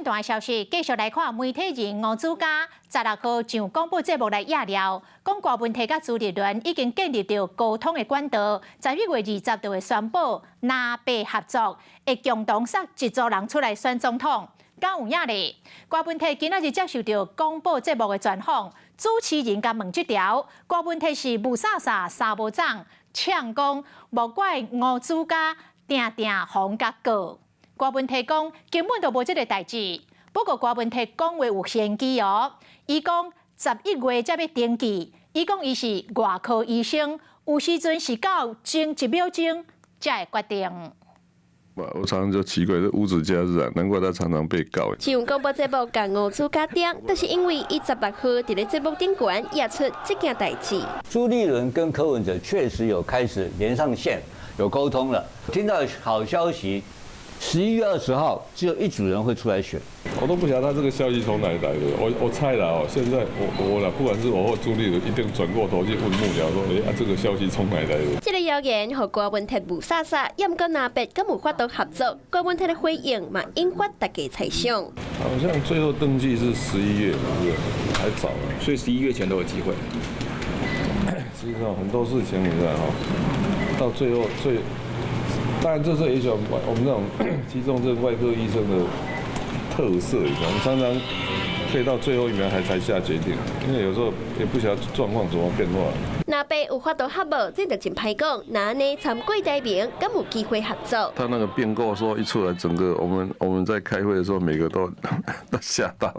段消息，继续来看媒体人吴子嘉16号上广播节目来压料，讲郭文摕甲朱立伦已经建立着沟通的管道，11月20就会宣布南北合作，会共同杀一组人出来选总统。敢有影咧？郭文摕今仔日接受到广播节目的专访，主持人甲问这条，郭文摕是无啥三无长，呛讲莫怪吴子嘉定防甲告。郭文摕讲根本就无这个代志，不过郭文摕讲话有先机哦。伊讲11月才要登记，伊讲伊是外科医生，有时阵是到前1秒钟才会决定。我常常就奇怪，这无子假日啊，难怪他常常被告。上广播节目甲吴子嘉顶，就是因为伊16号伫咧节目顶悬也出这件代志。朱立伦跟柯文哲确实有开始连上线，有沟通了。听到好消息，11月20号只有一组人会出来选。我都不晓得他这个消息从哪里来的。我猜了哦，现在我啦，不管是我或朱立伦，一定转过头去问幕僚说，这个消息从哪里来的？这个谣言和郭文摕无啥，也毋过南北敢有法度合作。郭文摕的回应嘛，引发大家猜想。好像最后登记是11月，对不对？还早啊，所以11月前都有机会。实际上很多事情你知道哈，到最后当然这是也许我们这种急重症外科医生的特色，你知道，我们常常可以到最后一秒才下决定，因为有时候也不晓得状况怎么变化。南北有法度合无，这就真歹讲。那安尼参贵台名，敢有机会合作？他那个变构说一出来，整个我们在开会的时候，每个都吓到。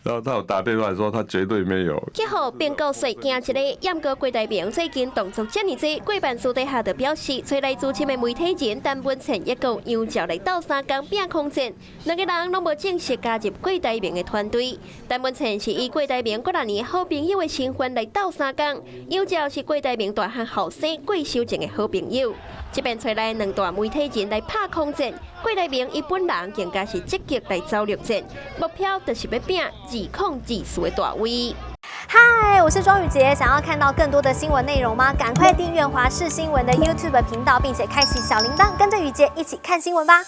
然后他有打电话说他绝对没有。结果变构说惊一个，验过贵台名最近动作这么多，贵办私底下就表示，找来主持的媒体人陈文茜一共杨照来斗3工拼空战，两个人拢无正式加入贵台名的团队。陈文茜是以贵台名过6年好朋友的身份来斗3工，杨照是贵台名大汉后生贵修正的好朋友。这边找来2大媒体人来拍空战，贵台名伊本人更加是积极来走陆战，目标就是要拼204的大位。嗨，我是庄宇杰，想要看到更多的新闻内容吗？赶快订阅华视新闻的 YouTube 频道，并且开启小铃铛，跟着宇杰一起看新闻吧。